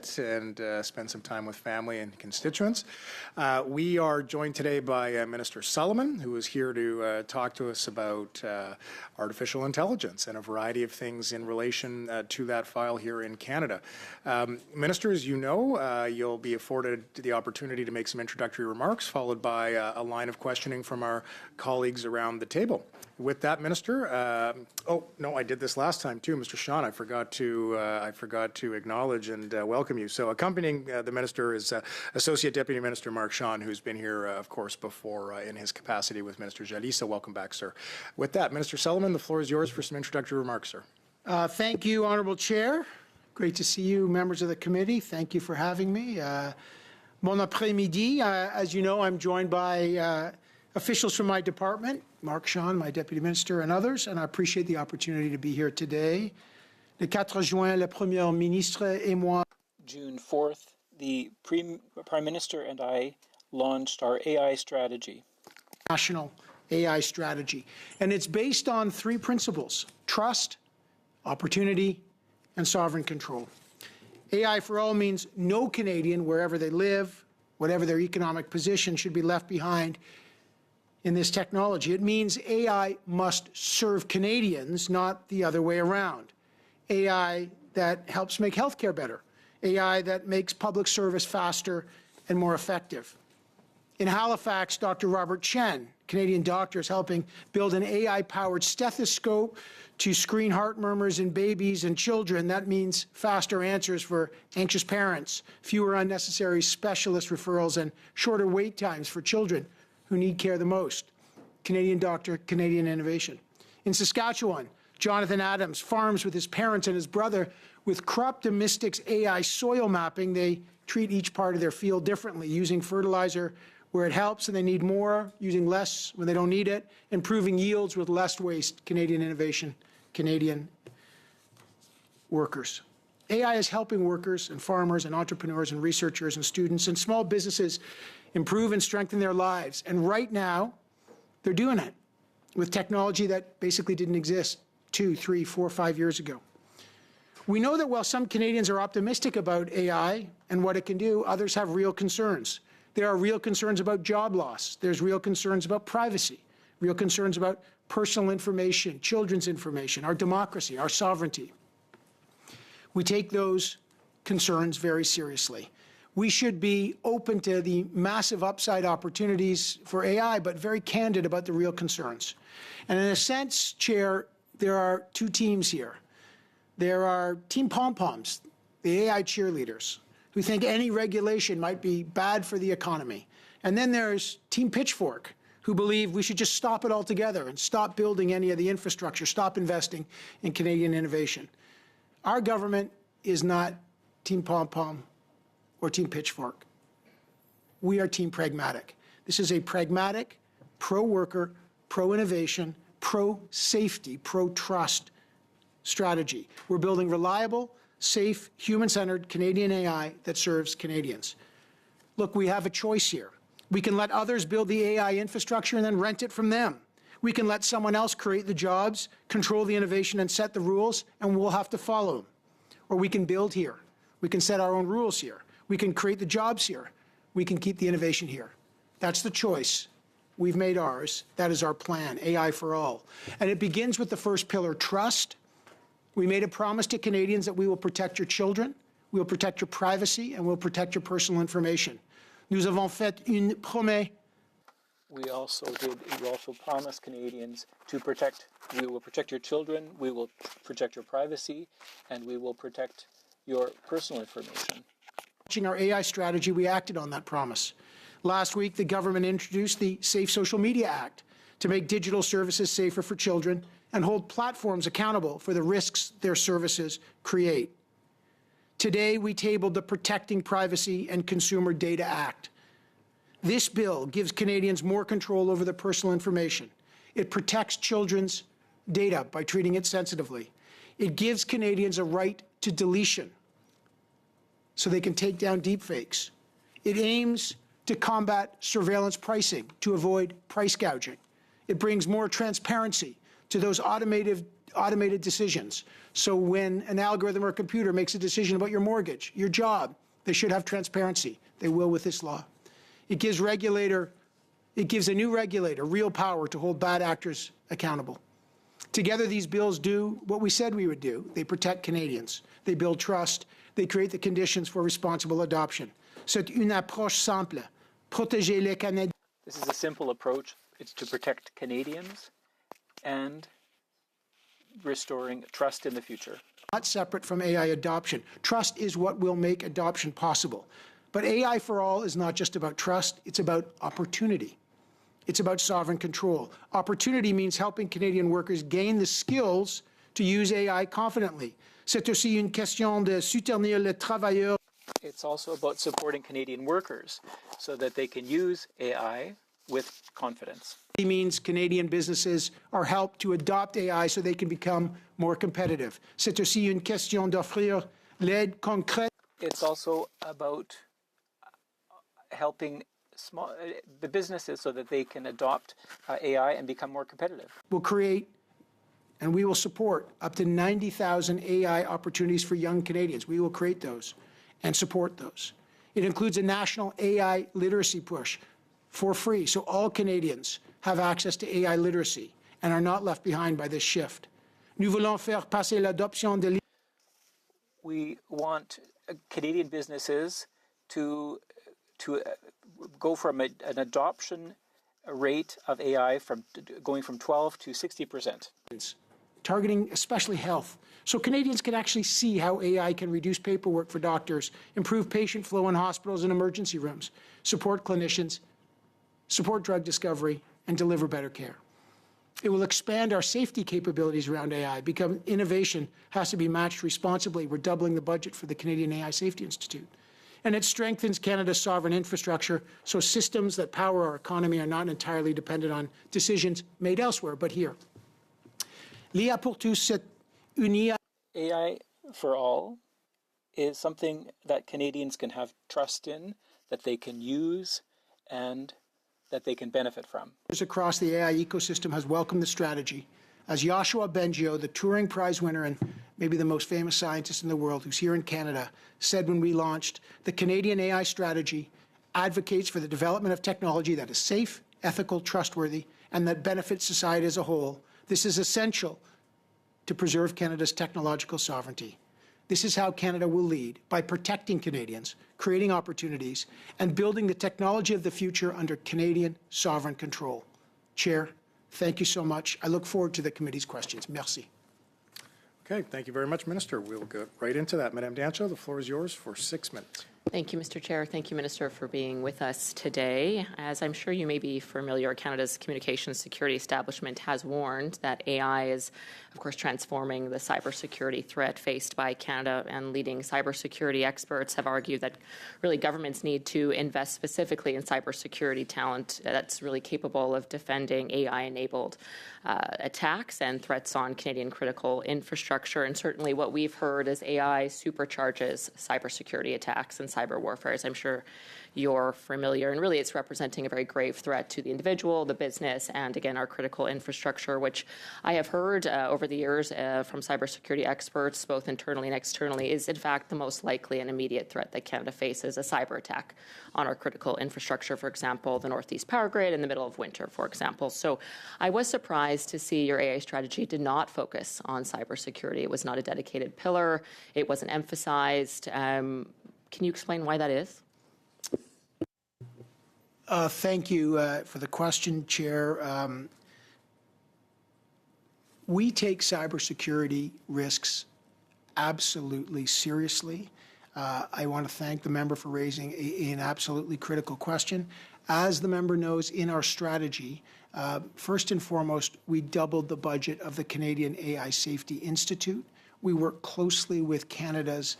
bit and spend some time with family and constituents. We are joined today by Minister Solomon, who is here to talk to us about artificial intelligence and a variety of things in relation to that file here in Canada. Minister, as you know, you'll be afforded the opportunity to make some introductory remarks, followed by a line of questioning from our colleagues around the table. With that, Minister, oh no, I did this last time too, Mr. Sean. I forgot to acknowledge and welcome you. So, accompanying the Minister is Associate Deputy Minister Mark Sean, who's been here, of course, before in his capacity with Minister Joly. So, welcome back, sir. With that, Minister Solomon, the floor is yours for some introductory remarks, sir. Thank you, Honourable Chair. Great to see you, members of the committee. Thank you for having me. Bon après-midi. As you know, I'm joined by officials from my department, Mark Sean, my Deputy Minister, and others, and I appreciate the opportunity to be here today. Le 4 juin, le Premier ministre et moi. June 4th, the Prime Minister and I launched our AI strategy. National AI strategy. And it's based on 3 principles: trust, opportunity, and sovereign control. AI for all means no Canadian, wherever they live, whatever their economic position, should be left behind in this technology. It means AI must serve Canadians, not the other way around. AI that helps make healthcare better. AI that makes public service faster and more effective. In Halifax, Dr. Robert Chen, Canadian doctor, is helping build an AI-powered stethoscope to screen heart murmurs in babies and children. That means faster answers for anxious parents, fewer unnecessary specialist referrals, and shorter wait times for children who need care the most. Canadian doctor, Canadian innovation. In Saskatchewan, Jonathan Adams farms with his parents and his brother. With Croptomistics AI soil mapping, they treat each part of their field differently, using fertilizer where it helps and they need more, using less when they don't need it, improving yields with less waste. Canadian innovation, Canadian workers. AI is helping workers and farmers and entrepreneurs and researchers and students and small businesses improve and strengthen their lives. And right now, they're doing it with technology that basically didn't exist 2, 3, 4, 5 years ago. We know that while some Canadians are optimistic about AI and what it can do, others have real concerns. There are real concerns about job loss. There's real concerns about privacy, real concerns about personal information, children's information, our democracy, our sovereignty. We take those concerns very seriously. We should be open to the massive upside opportunities for AI, but very candid about the real concerns. And in a sense, Chair, there are 2 teams here. There are Team Pom-Poms, the AI cheerleaders, who think any regulation might be bad for the economy. And then there's Team Pitchfork, who believe we should just stop it altogether and stop building any of the infrastructure, stop investing in Canadian innovation. Our government is not Team Pom-Pom or Team Pitchfork. We are Team Pragmatic. This is a pragmatic, pro-worker, pro-innovation, pro-safety, pro-trust strategy. We're building reliable, safe, human-centered Canadian AI that serves Canadians. Look, we have a choice here. We can let others build the AI infrastructure and then rent it from them. We can let someone else create the jobs, control the innovation, and set the rules, and we'll have to follow them. Or we can build here. We can set our own rules here. We can create the jobs here. We can keep the innovation here. That's the choice. We've made ours. That is our plan, AI for all. And it begins with the first pillar, trust. We made a promise to Canadians that we will protect your children, we will protect your privacy, and we'll protect your personal information. Nous avons fait une promesse. We also promised Canadians we will protect your children, we will protect your privacy, and we will protect your personal information. Launching our AI strategy, we acted on that promise. Last week, the government introduced the Safe Social Media Act to make digital services safer for children and hold platforms accountable for the risks their services create. Today, we tabled the Protecting Privacy and Consumer Data Act. This bill gives Canadians more control over their personal information. It protects children's data by treating it sensitively. It gives Canadians a right to deletion so they can take down deepfakes. It aims to combat surveillance pricing to avoid price gouging. It brings more transparency to those automated automated decisions. So when an algorithm or a computer makes a decision about your mortgage, your job, they should have transparency. They will with this law. It gives a new regulator real power to hold bad actors accountable. Together, these bills do what we said we would do. They protect Canadians. They build trust. They create the conditions for responsible adoption. C'est une approche simple. Protéger les Canadiens. This is a simple approach. It's to protect Canadians and restoring trust in the future. Not separate from AI adoption. Trust is what will make adoption possible. But AI for all is not just about trust, it's about opportunity. It's about sovereign control. Opportunity means helping Canadian workers gain the skills to use AI confidently. C'est aussi une question de soutenir les travailleurs. It's also about supporting Canadian workers so that they can use AI with confidence. It means Canadian businesses are helped to adopt AI so they can become more competitive. C'est aussi une question d'offrir l'aide concrète. It's also about helping the businesses so that they can adopt AI and become more competitive. We'll create and we will support up to 90,000 AI opportunities for young Canadians. We will create those and support those. It includes a national AI literacy push for free, so all Canadians have access to AI literacy and are not left behind by this shift. Nous voulons faire passer l'adoption de We want Canadian businesses to go from an adoption rate of AI going from 12 to 60%. targeting especially health, so Canadians can actually see how AI can reduce paperwork for doctors, improve patient flow in hospitals and emergency rooms, support clinicians, support drug discovery, and deliver better care. It will expand our safety capabilities around AI because innovation has to be matched responsibly. We're doubling the budget for the Canadian AI Safety Institute. And it strengthens Canada's sovereign infrastructure so systems that power our economy are not entirely dependent on decisions made elsewhere, but here. L'IA pour tous, c'est une IA. AI for all is something that Canadians can have trust in, that they can use, and that they can benefit from. Across the AI ecosystem has welcomed the strategy. As Joshua Bengio, the Turing Prize winner and maybe the most famous scientist in the world who's here in Canada, said when we launched, the Canadian AI strategy advocates for the development of technology that is safe, ethical, trustworthy, and that benefits society as a whole. This is essential to preserve Canada's technological sovereignty. This is how Canada will lead, by protecting Canadians, creating opportunities, and building the technology of the future under Canadian sovereign control. Chair, thank you so much. I look forward to the committee's questions. Merci. Okay, thank you very much, Minister. We'll go right into that. Madame Dancho, the floor is yours for 6 minutes. Thank you, Mr. Chair. Thank you, Minister, for being with us today. As I'm sure you may be familiar, Canada's Communications Security Establishment has warned that AI is, of course, transforming the cybersecurity threat faced by Canada, and leading cybersecurity experts have argued that really governments need to invest specifically in cybersecurity talent that's really capable of defending AI-enabled attacks and threats on Canadian critical infrastructure. And certainly what we've heard is AI supercharges cybersecurity attacks and cyber warfare, as I'm sure you're familiar. And really, it's representing a very grave threat to the individual, the business, and again, our critical infrastructure, which I have heard over the years from cybersecurity experts, both internally and externally, is in fact the most likely and immediate threat that Canada faces, a cyber attack on our critical infrastructure, for example, the Northeast Power Grid in the middle of winter, for example. So I was surprised to see your AI strategy did not focus on cybersecurity. It was not a dedicated pillar. It wasn't emphasized. Can you explain why that is? Thank you for the question, Chair. We take cybersecurity risks absolutely seriously. I want to thank the member for raising an absolutely critical question. As the member knows, in our strategy, first and foremost, we doubled the budget of the Canadian AI Safety Institute. We work closely with Canada's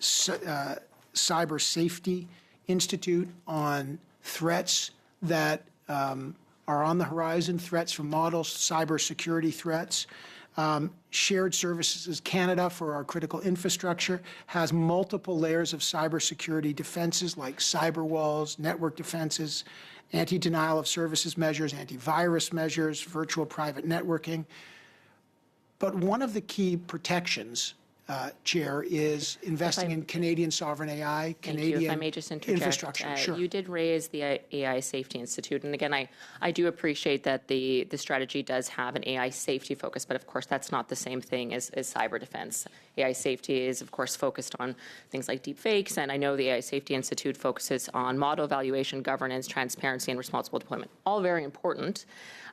Cyber Safety Institute on threats that are on the horizon, threats from models, cybersecurity threats. Shared Services Canada for our critical infrastructure has multiple layers of cybersecurity defenses like cyber walls, network defenses, anti-denial of services measures, antivirus measures, virtual private networking. But one of the key protections, Chair, is investing in Canadian sovereign AI, Canadian If I may just interject, infrastructure. Sure. You did raise the AI Safety Institute, and again, I do appreciate that the strategy does have an AI safety focus, but of course, that's not the same thing as cyber defense. AI safety is, of course, focused on things like deep fakes, and I know the AI Safety Institute focuses on model evaluation, governance, transparency, and responsible deployment. All very important.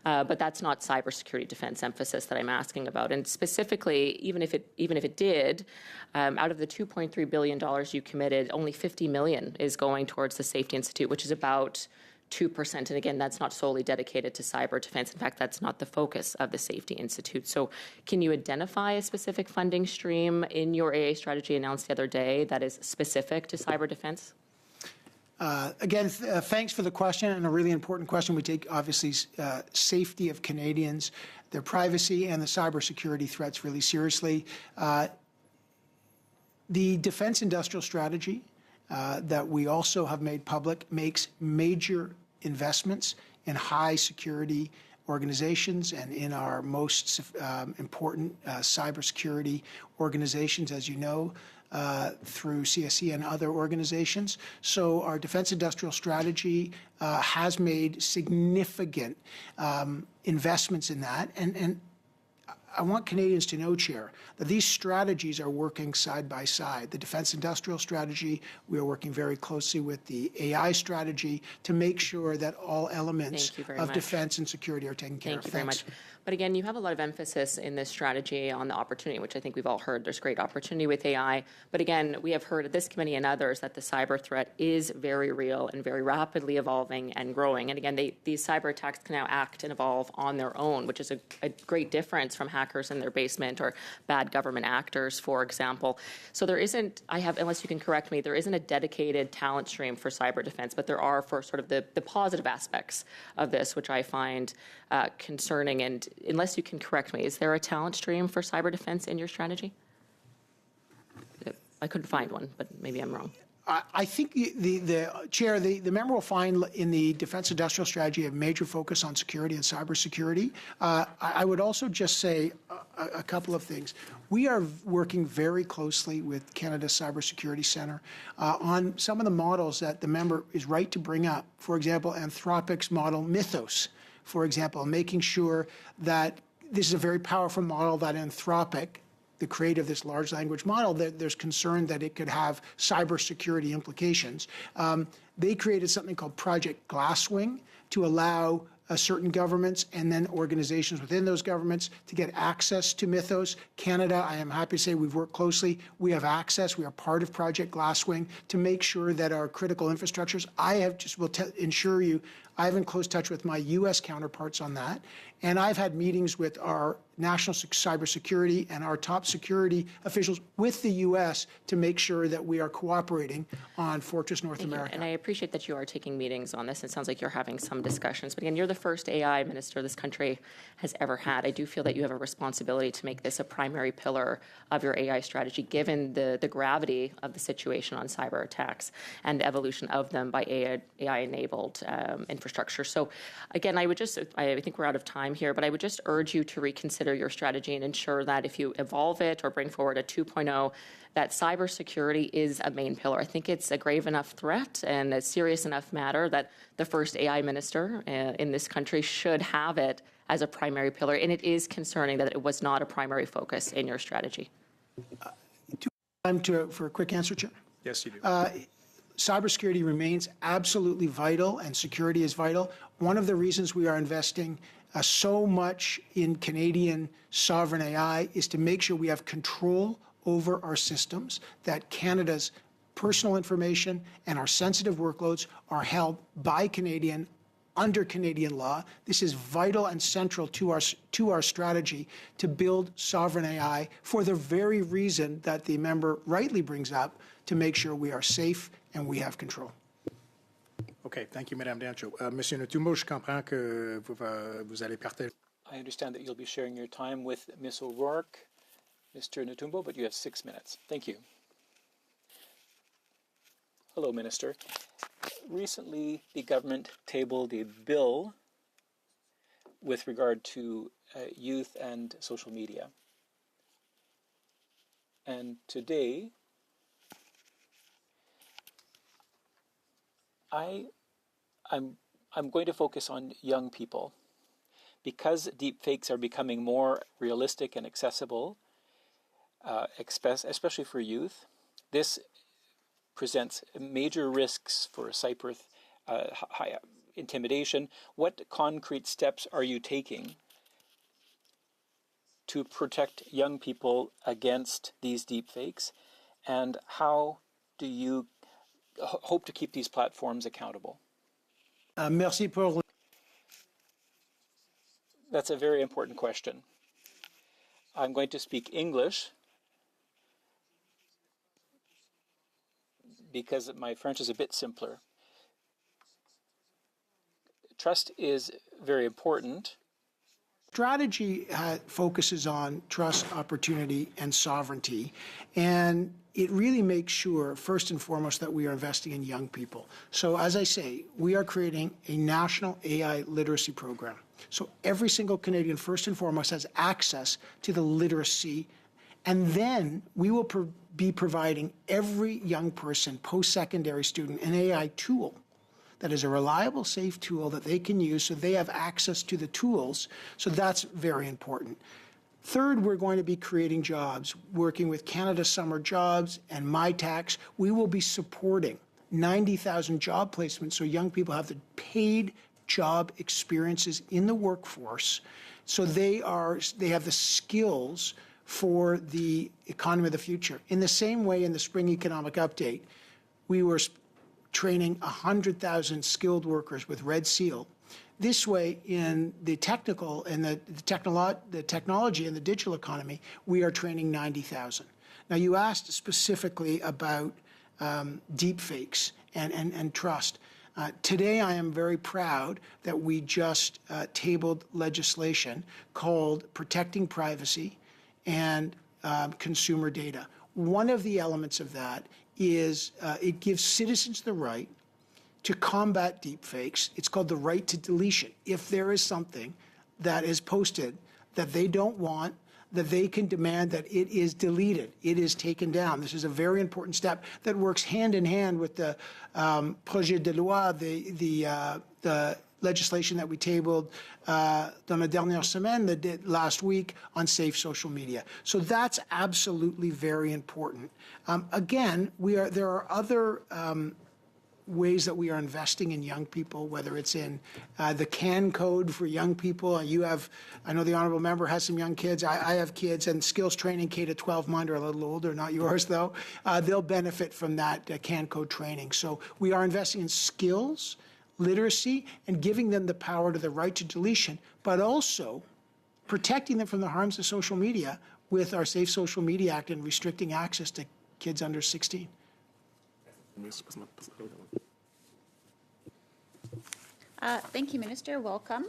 But that's not cybersecurity defense emphasis that I'm asking about. And specifically, even if it did, out of the $2.3 billion you committed, only $50 million is going towards the Safety Institute, which is about 2%. And again, that's not solely dedicated to cyber defense. In fact, that's not the focus of the Safety Institute. So can you identify a specific funding stream in your AA strategy announced the other day that is specific to cyber defense? Again, thanks for the question, and a really important question. We take, obviously, safety of Canadians, their privacy, and the cybersecurity threats really seriously. The Defence Industrial Strategy that we also have made public makes major investments in high security organizations and in our most important cybersecurity organizations, as you know, through CSE and other organizations. So our Defence Industrial Strategy has made significant investments in that. And I want Canadians to know, Chair, that these strategies are working side by side. The Defence Industrial Strategy, we are working very closely with the AI strategy to make sure that all elements of defence and security are taken care of. Thank you very much. But again, you have a lot of emphasis in this strategy on the opportunity, which I think we've all heard. There's great opportunity with AI. But again, we have heard at this committee and others that the cyber threat is very real and very rapidly evolving and growing. And again, these cyber attacks can now act and evolve on their own, which is a great difference from hackers in their basement or bad government actors, for example. So there isn't, unless you can correct me, there isn't a dedicated talent stream for cyber defense, but there are for sort of the positive aspects of this, which I find concerning. And unless you can correct me, is there a talent stream for cyber defense in your strategy? I couldn't find one, but maybe I'm wrong. I think the Chair, the member will find in the Defence Industrial Strategy a major focus on security and cybersecurity. I would also just say a couple of things. We are working very closely with Canada's Cybersecurity Centre on some of the models that the member is right to bring up. For example, Anthropic's model Mythos, for example, making sure that this is a very powerful model that Anthropic, the creator of this large language model, there's concern that it could have cybersecurity implications. They created something called Project Glasswing to allow certain governments and then organizations within those governments to get access to Mythos. Canada, I am happy to say we've worked closely. We have access. We are part of Project Glasswing to make sure that our critical infrastructures, will ensure you, I have in close touch with my U.S. counterparts on that. And I've had meetings with our national cybersecurity and our top security officials with the U.S. to make sure that we are cooperating on Fortress North America. And I appreciate that you are taking meetings on this. It sounds like you're having some discussions. But again, you're the first AI minister this country has ever had. I do feel that you have a responsibility to make this a primary pillar of your AI strategy, given the gravity of the situation on cyber attacks and the evolution of them by AI-enabled infrastructure. So again, I think we're out of time here, but I would just urge you to reconsider your strategy and ensure that if you evolve it or bring forward a 2.0, that cybersecurity is a main pillar. I think it's a grave enough threat and a serious enough matter that the first AI minister in this country should have it as a primary pillar. And it is concerning that it was not a primary focus in your strategy. Time for a quick answer, Chair? Yes, you do. Cybersecurity remains absolutely vital, and security is vital. One of the reasons we are investing so much in Canadian sovereign AI is to make sure we have control over our systems, that Canada's personal information and our sensitive workloads are held by under Canadian law. This is vital and central to our strategy to build sovereign AI for the very reason that the member rightly brings up, to make sure we are safe and we have control. Okay, thank you, Madame Dancho. Monsieur Natumbo, je comprends que vous allez partager. I understand that you'll be sharing your time with Ms. O'Rourke, Mr. Natumbo, but you have 6 minutes. Thank you. Hello, Minister. Recently, the government tabled a bill with regard to youth and social media. And today, I'm going to focus on young people. Because deepfakes are becoming more realistic and accessible, especially for youth, this presents major risks for cyber intimidation. What concrete steps are you taking to protect young people against these deepfakes, and how do you hope to keep these platforms accountable? Merci pour. That's a very important question. I'm going to speak English because my French is a bit simpler. Trust is very important. Strategy focuses on trust, opportunity, and sovereignty, and it really makes sure, first and foremost, that we are investing in young people. So as I say, we are creating a national AI literacy program. So every single Canadian, first and foremost, has access to the literacy, and then we will be providing every young person, post-secondary student, an AI tool that is a reliable, safe tool that they can use so they have access to the tools. So that's very important. Third, we're going to be creating jobs, working with Canada Summer Jobs and MyTax. We will be supporting 90,000 job placements so young people have the paid job experiences in the workforce, so they have the skills for the economy of the future. In the same way, in the spring economic update, we were training 100,000 skilled workers with Red Seal. This way, in the technical and the technology and the digital economy, we are training 90,000. Now, you asked specifically about deepfakes and trust. Today, I am very proud that we just tabled legislation called Protecting Privacy and Consumer Data. One of the elements of that is it gives citizens the right to combat deepfakes. It's called the right to deletion. If there is something that is posted that they don't want, that they can demand that it is deleted, it is taken down. This is a very important step that works hand in hand with the projet de loi, the legislation that we tabled dans la dernière semaine, that did last week, on safe social media. So that's absolutely very important. Again, there are other ways that we are investing in young people, whether it's in the CAN code for young people. I know the honourable member has some young kids. I have kids, and skills training K-12, mine are a little older, not yours though. They'll benefit from that CAN code training. So we are investing in skills, literacy, and giving them the power to the right to deletion, but also protecting them from the harms of social media with our Safe Social Media Act and restricting access to kids under 16. Thank you, Minister. Welcome.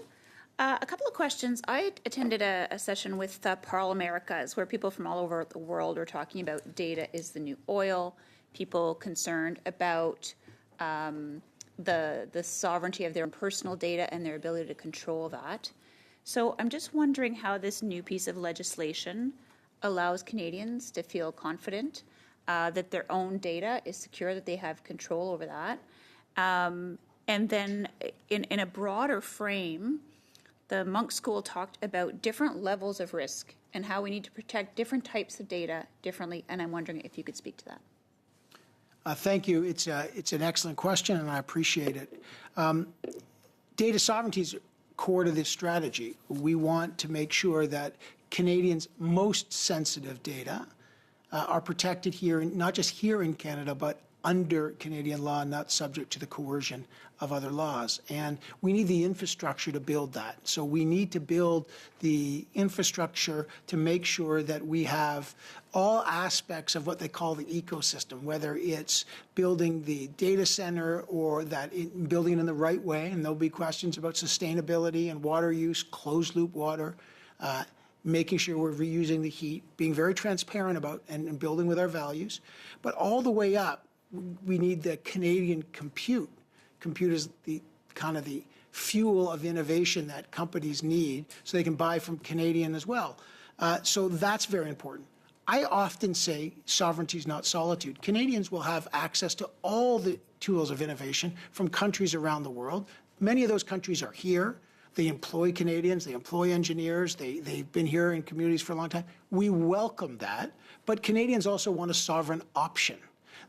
A couple of questions. I attended a session with Parl Americas where people from all over the world were talking about data is the new oil, people concerned about the sovereignty of their own personal data and their ability to control that. So I'm just wondering how this new piece of legislation allows Canadians to feel confident that their own data is secure, that they have control over that. And then in a broader frame, the Monk School talked about different levels of risk and how we need to protect different types of data differently. And I'm wondering if you could speak to that. Thank you. It's an excellent question, and I appreciate it. Data sovereignty is core to this strategy. We want to make sure that Canadians' most sensitive data are protected here, not just here in Canada, but under Canadian law, not subject to the coercion of other laws. And we need the infrastructure to build that. So we need to build the infrastructure to make sure that we have all aspects of what they call the ecosystem, whether it's building the data center or building it in the right way. And there'll be questions about sustainability and water use, closed loop water, making sure we're reusing the heat, being very transparent about and building with our values. But all the way up, we need the Canadian compute. Compute is the kind of the fuel of innovation that companies need so they can buy from Canadian as well. So that's very important. I often say sovereignty is not solitude. Canadians will have access to all the tools of innovation from countries around the world. Many of those countries are here. They employ Canadians, they employ engineers, they've been here in communities for a long time. We welcome that, but Canadians also want a sovereign option.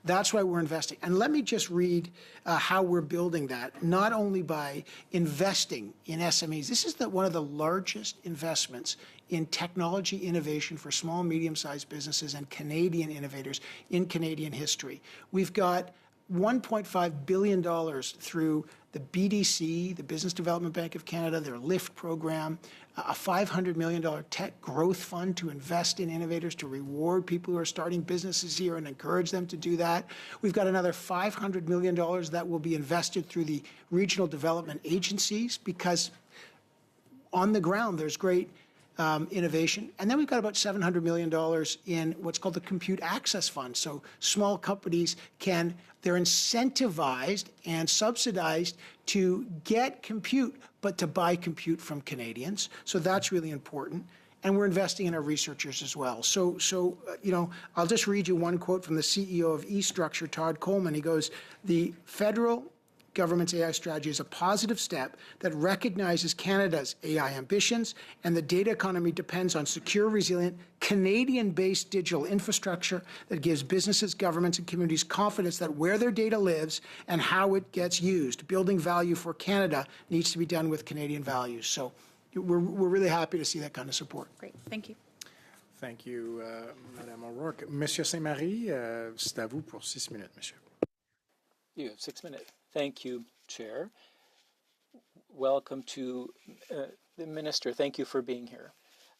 That's why we're investing. And let me just read how we're building that, not only by investing in SMEs. This is one of the largest investments in technology innovation for small, medium-sized businesses and Canadian innovators in Canadian history. We've got $1.5 billion through the BDC, the Business Development Bank of Canada, their LIFT program, a $500 million tech growth fund to invest in innovators, to reward people who are starting businesses here and encourage them to do that. We've got another $500 million that will be invested through the regional development agencies, because on the ground there's great innovation. And then we've got about $700 million in what's called the Compute Access Fund. So small companies they're incentivized and subsidized to get compute, but to buy compute from Canadians. So that's really important. And we're investing in our researchers as well. So I'll just read you one quote from the CEO of eStructure, Todd Coleman. He goes, "The federal government's AI strategy is a positive step that recognizes Canada's AI ambitions, and the data economy depends on secure, resilient, Canadian-based digital infrastructure that gives businesses, governments, and communities confidence that where their data lives and how it gets used. Building value for Canada needs to be done with Canadian values." So we're really happy to see that kind of support. Great, thank you. Thank you, Madame O'Rourke. Monsieur Saint-Marie, c'est à vous pour 6 minutes, monsieur. You have 6 minutes. Thank you, Chair. Welcome to the Minister. Thank you for being here.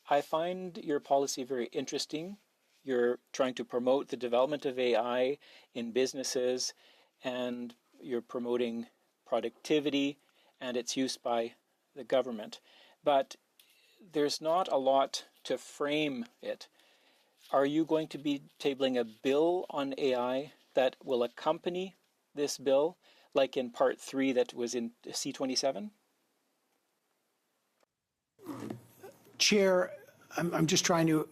I find your policy very interesting. You're trying to promote the development of AI in businesses, and you're promoting productivity and its use by the government. But there's not a lot to frame it. Are you going to be tabling a bill on AI that will accompany this bill, like in Part 3 that was in C-27? Chair, I'm just trying to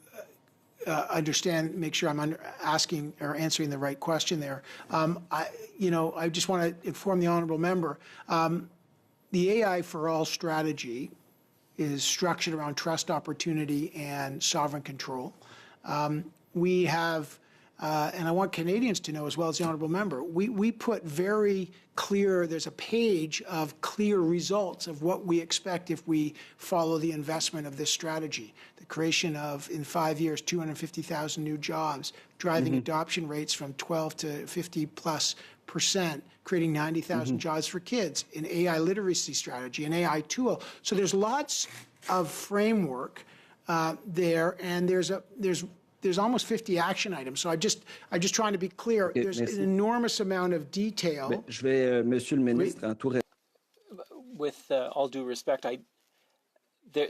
understand, make sure I'm asking or answering the right question there. I just want to inform the honourable member. The AI for All strategy is structured around trust, opportunity, and sovereign control. We have, and I want Canadians to know as well as the honourable member, we put very clear, there's a page of clear results of what we expect if we follow the investment of this strategy. The creation of, in 5 years, 250,000 new jobs, driving adoption rates from 12 to 50+%, creating 90,000 jobs for kids, an AI literacy strategy, an AI tool. So there's lots of framework there, and there's almost 50 action items. So I'm just trying to be clear. There's an enormous amount of detail. Monsieur le Ministre, With all due respect,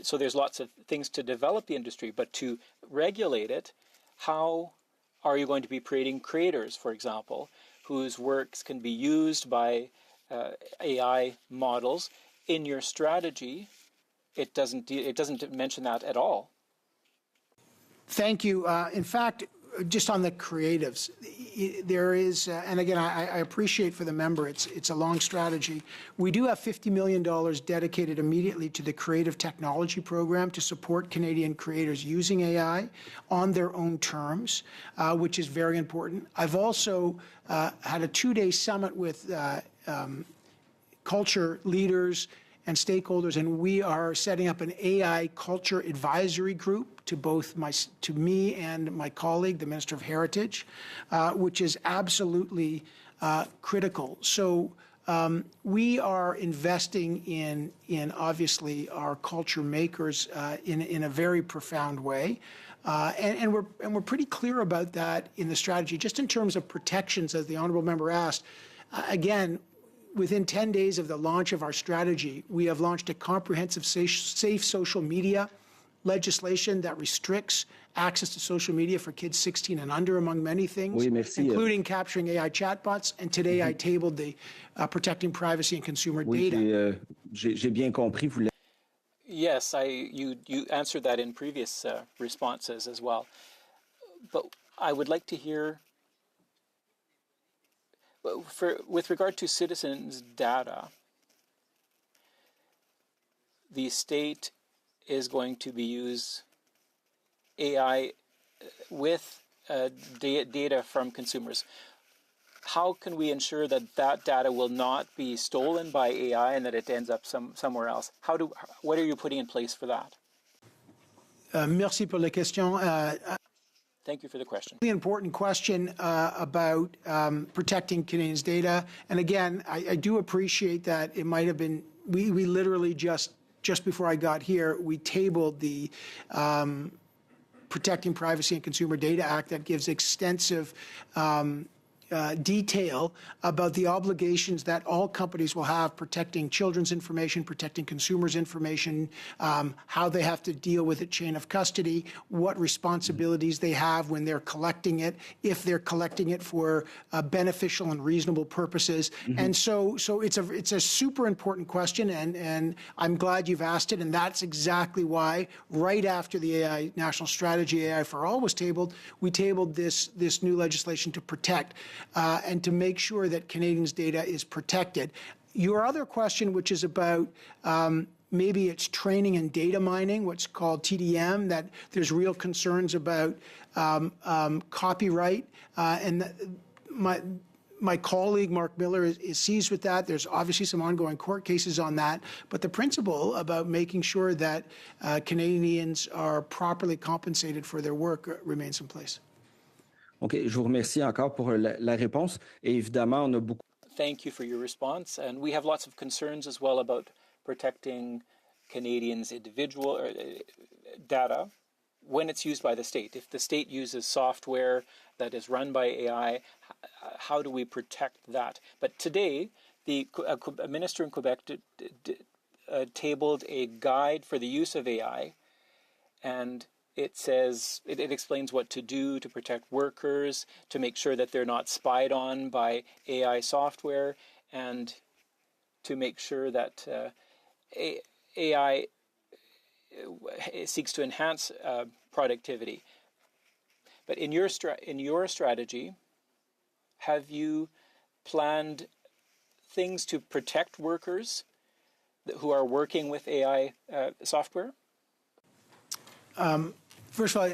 so there's lots of things to develop the industry, but to regulate it, how are you going to be creating creators, for example, whose works can be used by AI models? In your strategy, it doesn't mention that at all. Thank you. In fact, just on the creatives, there is, and again, I appreciate for the member, it's a long strategy. We do have $50 million dedicated immediately to the Creative Technology Program to support Canadian creators using AI on their own terms, which is very important. I've also had a 2-day summit with culture leaders and stakeholders, and we are setting up an AI culture advisory group to me and my colleague, the Minister of Heritage, which is absolutely critical. So we are investing in obviously our culture makers in a very profound way. And we're pretty clear about that in the strategy. Just in terms of protections, as the honourable member asked, again, within 10 days of the launch of our strategy, we have launched a comprehensive safe social media legislation that restricts access to social media for kids 16 and under, among many things, including capturing AI chatbots. And today I tabled the protecting privacy and consumer data. J'ai bien compris. Yes, you answered that in previous responses as well. But I would like to hear, with regard to citizens' data, the state is going to be use AI with data from consumers. How can we ensure that that data will not be stolen by AI and that it ends up somewhere else? What are you putting in place for that? Merci pour la question. Thank you for the question. Really important question about protecting Canadians' data. And again, I do appreciate that it might have been, we literally just before I got here, we tabled the Protecting Privacy and Consumer Data Act that gives extensive detail about the obligations that all companies will have protecting children's information, protecting consumers' information, how they have to deal with it, chain of custody, what responsibilities they have when they're collecting it, if they're collecting it for beneficial and reasonable purposes. And so it's a super important question, and I'm glad you've asked it, and that's exactly why right after the AI National Strategy, AI for All was tabled, we tabled this new legislation to protect and to make sure that Canadians' data is protected. Your other question, which is about maybe it's training and data mining, what's called TDM, that there's real concerns about copyright. And my colleague, Mark Miller, is seized with that. There's obviously some ongoing court cases on that. But the principle about making sure that Canadians are properly compensated for their work remains in place. OK, je vous remercie encore pour la réponse. Et évidemment, on a beaucoup. Thank you for your response. And we have lots of concerns as well about protecting Canadians' individual data when it's used by the state. If the state uses software that is run by AI, how do we protect that? But today, a minister in Quebec tabled a guide for the use of AI, and it says, it explains what to do to protect workers, to make sure that they're not spied on by AI software, and to make sure that AI seeks to enhance productivity. But in your strategy, have you planned things to protect workers who are working with AI software? First of all,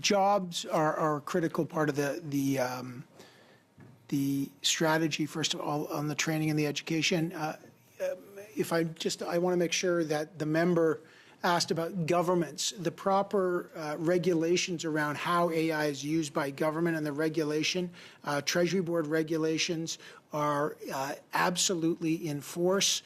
jobs are a critical part of the strategy. First of all, on the training and the education. I want to make sure that the member asked about governments, the proper regulations around how AI is used by government and the regulation. Treasury Board regulations are absolutely in force.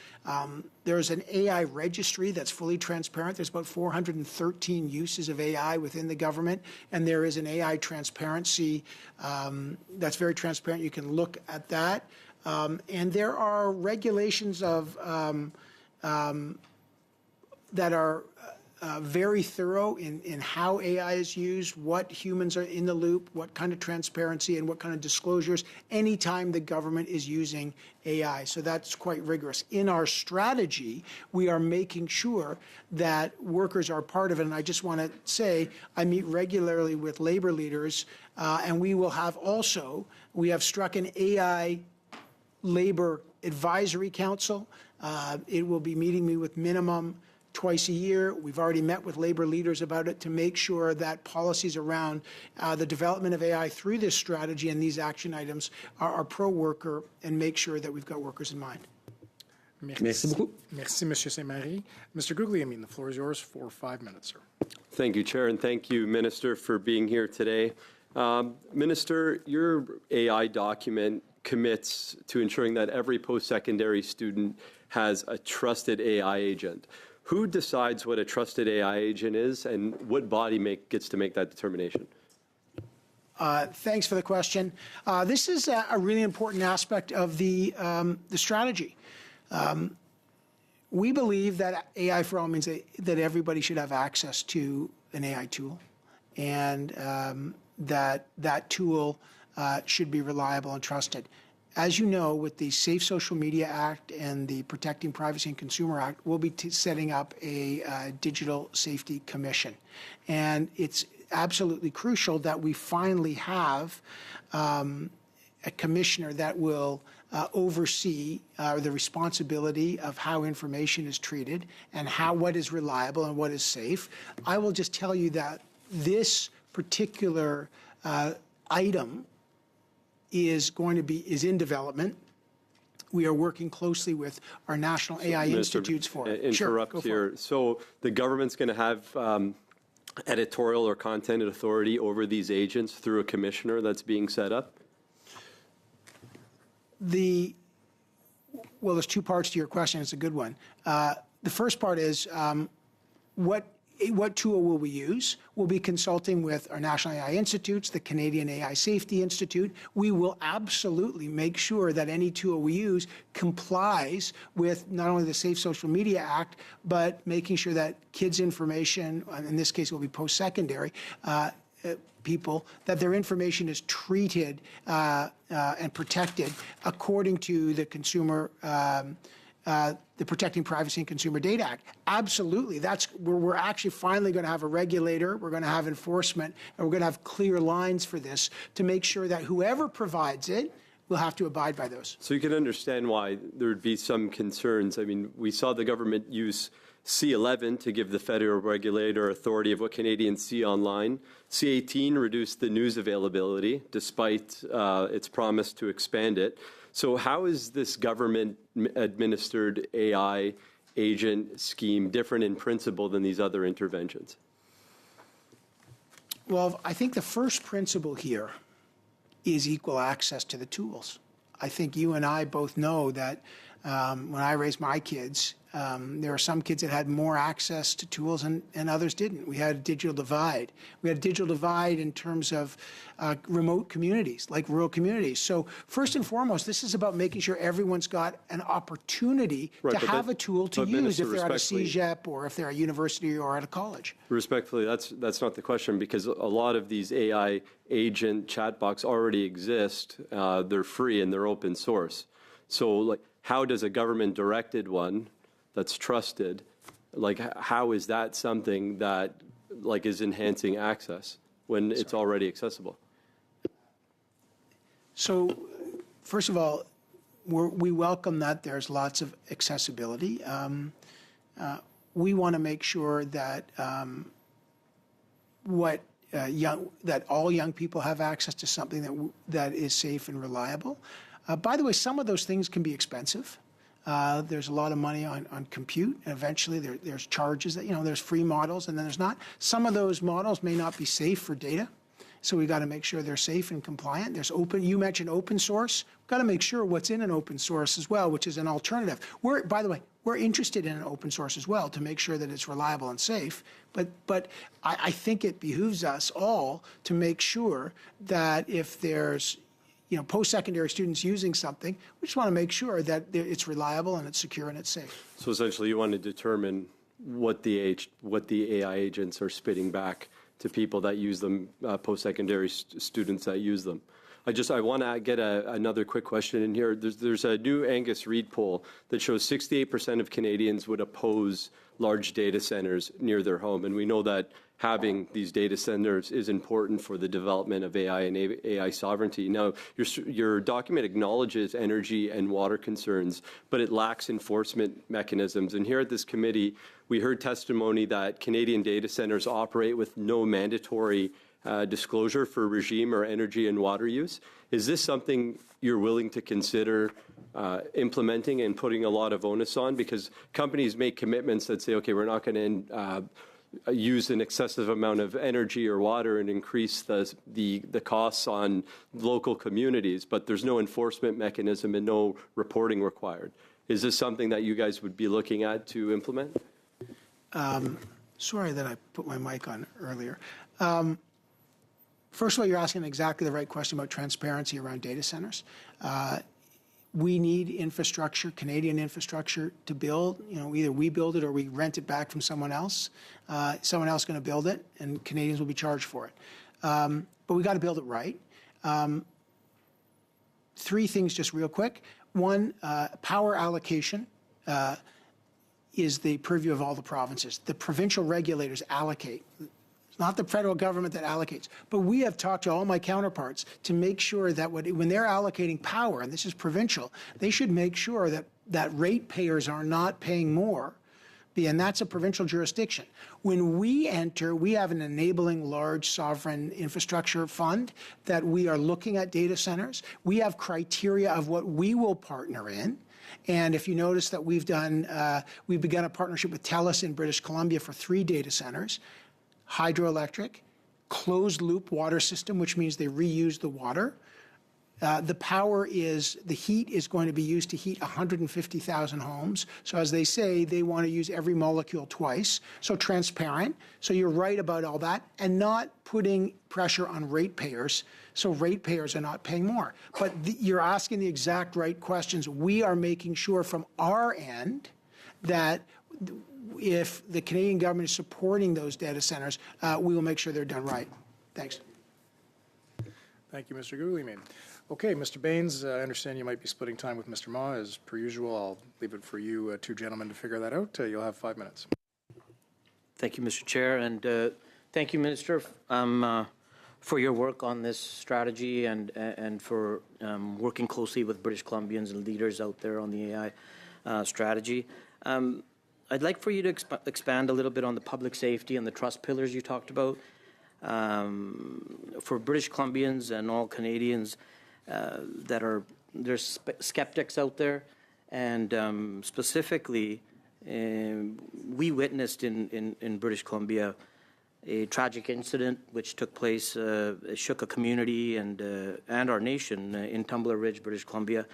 There's an AI registry that's fully transparent. There's about 413 uses of AI within the government, and there is an AI transparency that's very transparent. You can look at that. And there are regulations of that are very thorough in how AI is used, what humans are in the loop, what kind of transparency and what kind of disclosures anytime the government is using AI. So that's quite rigorous. In our strategy, we are making sure that workers are part of it. And I just want to say, I meet regularly with labor leaders, and we have struck an AI Labor Advisory Council. It will be meeting me with minimum twice a year. We've already met with labor leaders about it to make sure that policies around the development of AI through this strategy and these action items are pro-worker and make sure that we've got workers in mind. Merci beaucoup. Merci, Monsieur Saint-Marie. Mr. Guglielmin, the floor is yours for 5 minutes, sir. Thank you, Chair, and thank you, Minister, for being here today. Minister, your AI document commits to ensuring that every post-secondary student has a trusted AI agent. Who decides what a trusted AI agent is, and what body gets to make that determination? Thanks for the question. This is a really important aspect of the strategy. We believe that AI for all means that everybody should have access to an AI tool, and that tool should be reliable and trusted. As you know, with the Safe Social Media Act and the Protecting Privacy and Consumer Act, we'll be setting up a Digital Safety Commission. And it's absolutely crucial that we finally have a commissioner that will oversee the responsibility of how information is treated and what is reliable and what is safe. I will just tell you that this particular item is in development. We are working closely with our national AI institutes for it. Interrupt here. So the government's going to have editorial or content authority over these agents through a commissioner that's being set up? Well, there's two parts to your question. It's a good one. The first part is what tool will we use? We'll be consulting with our national AI institutes, the Canadian AI Safety Institute. We will absolutely make sure that any tool we use complies with not only the Safe Social Media Act, but making sure that kids' information, in this case it will be post-secondary, people, that their information is treated and protected according to the the Protecting Privacy and Consumer Data Act. Absolutely. That's where we're actually finally going to have a regulator, we're going to have enforcement, and we're going to have clear lines for this to make sure that whoever provides it will have to abide by those. So you can understand why there would be some concerns. I mean, we saw the government use C11 to give the federal regulator authority of what Canadians see online. C18 reduced the news availability despite its promise to expand it. So how is this government-administered AI agent scheme different in principle than these other interventions? Well, I think the first principle here is equal access to the tools. I think you and I both know that when I raised my kids, there are some kids that had more access to tools and others didn't. We had a digital divide. We had a digital divide in terms of remote communities, like rural communities. So first and foremost, this is about making sure everyone's got an opportunity to have a tool to use if they're at a CEGEP or if they're at a university or at a college. Respectfully, that's not the question, because a lot of these AI agent chatbots already exist. They're free and they're open source. So like, how does a government-directed one that's trusted, like how is that something that like is enhancing access when it's already accessible? So first of all, we welcome that there's lots of accessibility. We want to make sure that that all young people have access to something that is safe and reliable. By the way, some of those things can be expensive. There's a lot of money on compute, and eventually there's charges that, there's free models and then there's not. Some of those models may not be safe for data, so we got to make sure they're safe and compliant. There's you mentioned open source. We've got to make sure what's in an open source as well, which is an alternative. By the way, we're interested in an open source as well to make sure that it's reliable and safe, but I think it behooves us all to make sure that if there's post-secondary students using something, we just want to make sure that it's reliable and it's secure and it's safe. So essentially you want to determine what the AI agents are spitting back to people that use them, post-secondary students that use them. I want to get another quick question in here. There's a new Angus Reid poll that shows 68% of Canadians would oppose large data centers near their home. And we know that having these data centers is important for the development of AI and AI sovereignty. Now, your document acknowledges energy and water concerns, but it lacks enforcement mechanisms. And here at this committee, we heard testimony that Canadian data centers operate with no mandatory disclosure for regime or energy and water use. Is this something you're willing to consider implementing and putting a lot of onus on? Because companies make commitments that say, okay, we're not going to use an excessive amount of energy or water and increase the costs on local communities, but there's no enforcement mechanism and no reporting required. Is this something that you guys would be looking at to implement? Sorry that I put my mic on earlier. First of all, you're asking exactly the right question about transparency around data centers. We need infrastructure, Canadian infrastructure, to build. Either we build it or we rent it back from someone else. Someone else is going to build it, and Canadians will be charged for it. But we got to build it right. Three things just real quick. One, power allocation is the purview of all the provinces. The provincial regulators allocate. not the federal government that allocates. But we have talked to all my counterparts to make sure that when they're allocating power, and this is provincial, they should make sure that ratepayers are not paying more, and that's a provincial jurisdiction. When we enter, we have an enabling large sovereign infrastructure fund that we are looking at data centers. We have criteria of what we will partner in. And if you notice that we've begun a partnership with TELUS in British Columbia for 3 data centers, hydroelectric, closed loop water system, which means they reuse the water. The heat is going to be used to heat 150,000 homes. So as they say, they want to use every molecule twice. So transparent. So you're right about all that, and not putting pressure on ratepayers. So ratepayers are not paying more. But you're asking the exact right questions. We are making sure from our end that if the Canadian government is supporting those data centers, we will make sure they're done right. Thanks. Thank you, Mr. Guglielmin. Okay, Mr. Baines, I understand you might be splitting time with Mr. Ma. As per usual, I'll leave it for you 2 gentlemen to figure that out. You'll have 5 minutes. Thank you, Mr. Chair, and thank you, Minister, for your work on this strategy and for working closely with British Columbians and leaders out there on the AI strategy. I'd like for you to expand a little bit on the public safety and the trust pillars you talked about. For British Columbians and all Canadians there's skeptics out there, and specifically, we witnessed in British Columbia a tragic incident which took place, shook a community and our nation in Tumbler Ridge, British Columbia.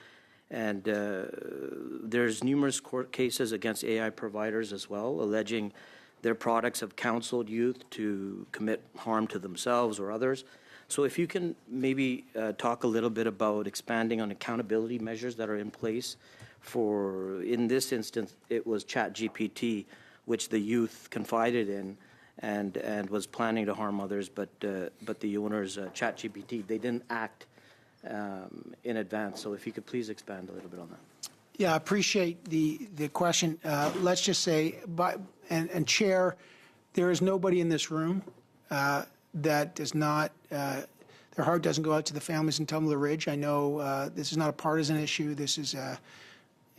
And there's numerous court cases against AI providers as well, alleging their products have counseled youth to commit harm to themselves or others. So if you can maybe talk a little bit about expanding on accountability measures that are in place for, in this instance, it was ChatGPT, which the youth confided in and was planning to harm others, but the owners, ChatGPT, they didn't act in advance. So if you could please expand a little bit on that. Yeah, I appreciate the question. Let's just say, and Chair, there is nobody in this room that does not, their heart doesn't go out to the families in Tumbler Ridge. I know this is not a partisan issue. This is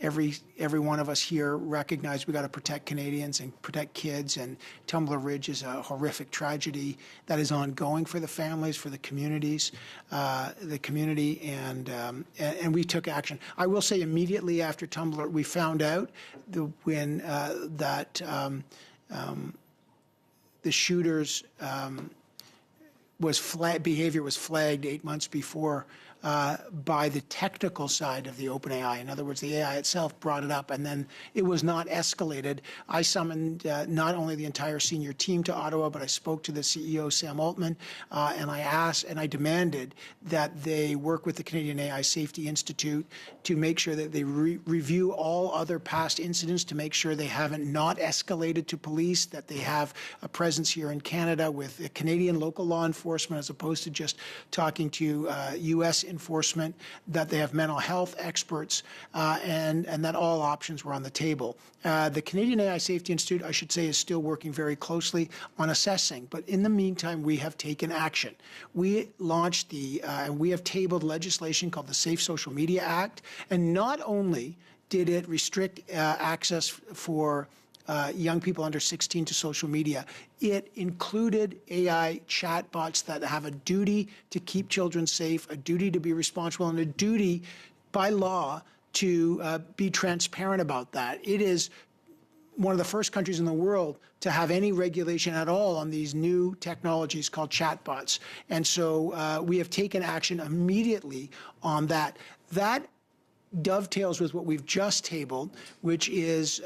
every one of us here recognize we got to protect Canadians and protect kids, and Tumbler Ridge is a horrific tragedy that is ongoing for the families, for the communities, and we took action. I will say immediately after Tumbler, we found out that the shooters behavior was flagged 8 months before by the technical side of the OpenAI. In other words, the AI itself brought it up, and then it was not escalated. I summoned not only the entire senior team to Ottawa, but I spoke to the CEO, Sam Altman, and I asked and I demanded that they work with the Canadian AI Safety Institute to make sure that they review all other past incidents to make sure they haven't not escalated to police, that they have a presence here in Canada with Canadian local law enforcement as opposed to just talking to U.S. enforcement, that they have mental health experts, and that all options were on the table. The Canadian AI Safety Institute, I should say, is still working very closely on assessing, but in the meantime, we have taken action. We launched and we have tabled legislation called the Safe Social Media Act, and not only did it restrict access for young people under 16 to social media, it included AI chatbots that have a duty to keep children safe, a duty to be responsible, and a duty by law to be transparent about that. It is one of the first countries in the world to have any regulation at all on these new technologies called chatbots. And so we have taken action immediately on that. That dovetails with what we've just tabled, which is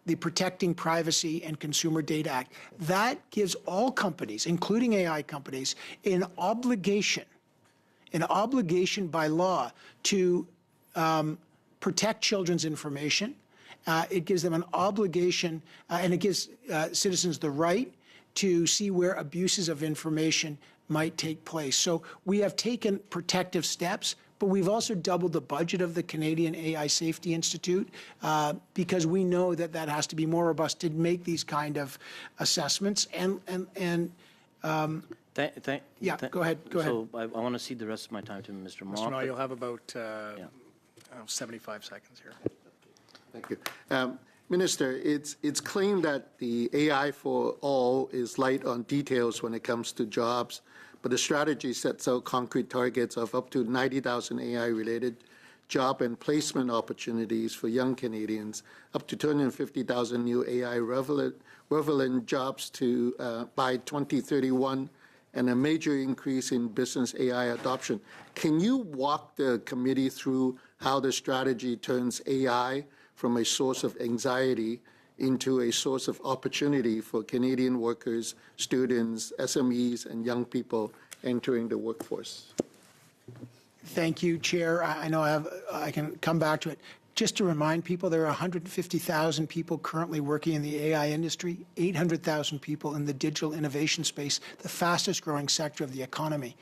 the Protecting Privacy and Consumer Data Act. That gives all companies, including AI companies, an obligation by law to protect children's information. It gives them an obligation, and it gives citizens the right to see where abuses of information might take place. So we have taken protective steps, but we've also doubled the budget of the Canadian AI Safety Institute because we know that that has to be more robust to make these kind of assessments. And Yeah, go ahead. So I want to cede the rest of my time to Mr. Ma. Mr. Mah, you'll have about 75 seconds here. Thank you. Minister, it's claimed that the AI for all is light on details when it comes to jobs, but the strategy sets out concrete targets of up to 90,000 AI-related job and placement opportunities for young Canadians, up to 250,000 new AI-relevant jobs by 2031, and a major increase in business AI adoption. Can you walk the committee through how the strategy turns AI from a source of anxiety into a source of opportunity for Canadian workers, students, SMEs, and young people entering the workforce? Thank you, Chair. I know I can come back to it. Just to remind people, there are 150,000 people currently working in the AI industry, 800,000 people in the digital innovation space, the fastest growing sector of the economy.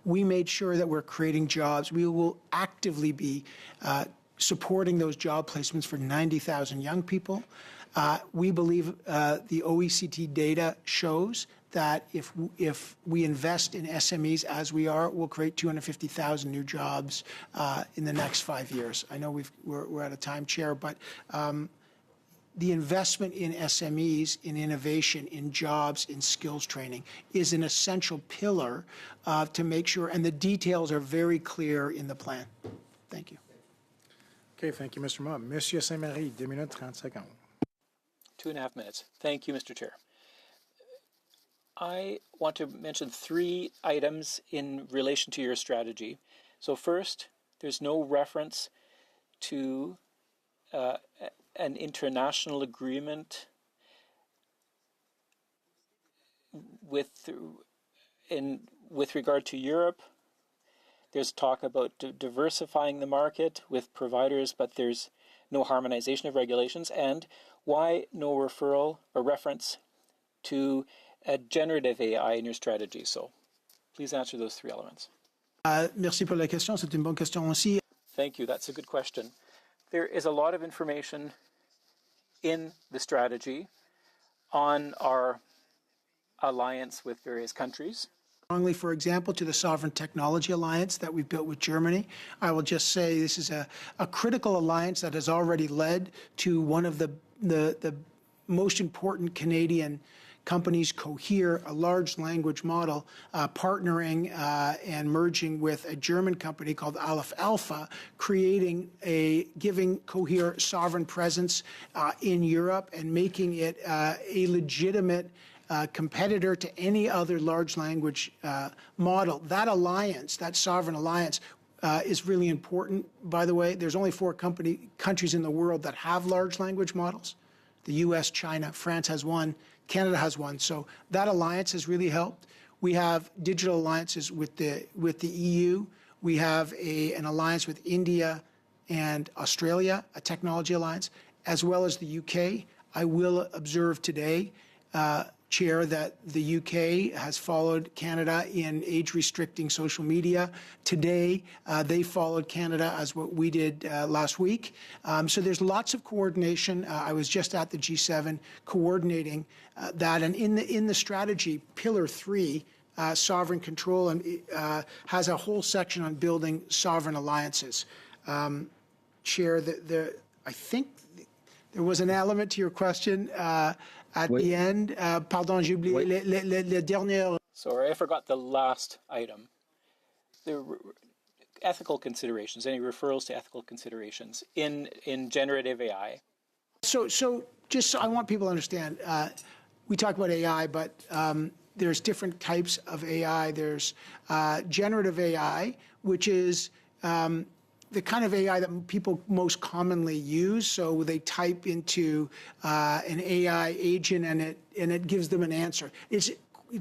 We made sure that we're creating jobs. We will actively be supporting those job placements for 90,000 young people. We believe the OECD data shows that if we invest in SMEs as we are, we'll create 250,000 new jobs in the next 5 years. I know we're out of time, Chair, but the investment in SMEs, in innovation, in jobs, in skills training is an essential pillar to make sure, and the details are very clear in the plan. Thank you. Okay, thank you, Mr. Ma. Monsieur Saint-Marie, 2 minutes 30 secondes. 2.5 minutes. Thank you, Mr. Chair. I want to mention 3 items in relation to your strategy. So first, there's no reference to an international agreement with regard to Europe. There's talk about diversifying the market with providers, but there's no harmonization of regulations. And why no referral or reference to generative AI in your strategy? So please answer those 3 elements. Merci pour la question. C'est une bonne question aussi. Thank you. That's a good question. There is a lot of information in the strategy on our alliance with various countries. Strongly, for example, to the Sovereign Technology Alliance that we've built with Germany. I will just say this is a critical alliance that has already led to one of the most important Canadian companies, Cohere, a large language model, partnering and merging with a German company called Aleph Alpha, giving Cohere sovereign presence in Europe and making it a legitimate competitor to any other large language model. That alliance, that sovereign alliance, is really important. By the way, there's only 4 countries in the world that have large language models. The US, China, France has one, Canada has one. So that alliance has really helped. We have digital alliances with the EU. We have an alliance with India and Australia, a technology alliance, as well as the UK. I will observe today, Chair, that the UK has followed Canada in age-restricting social media. Today, they followed Canada as what we did last week. So there's lots of coordination. I was just at the G7 coordinating that. And in the strategy, Pillar 3, sovereign control, has a whole section on building sovereign alliances. Chair, I think there was an element to your question at the end. Pardon, j'ai oublié le dernier. Sorry, I forgot the last item. The ethical considerations, any referrals to ethical considerations in generative AI. So I want people to understand, we talk about AI, but there's different types of AI. There's generative AI, which is the kind of AI that people most commonly use. So they type into an AI agent and it gives them an answer.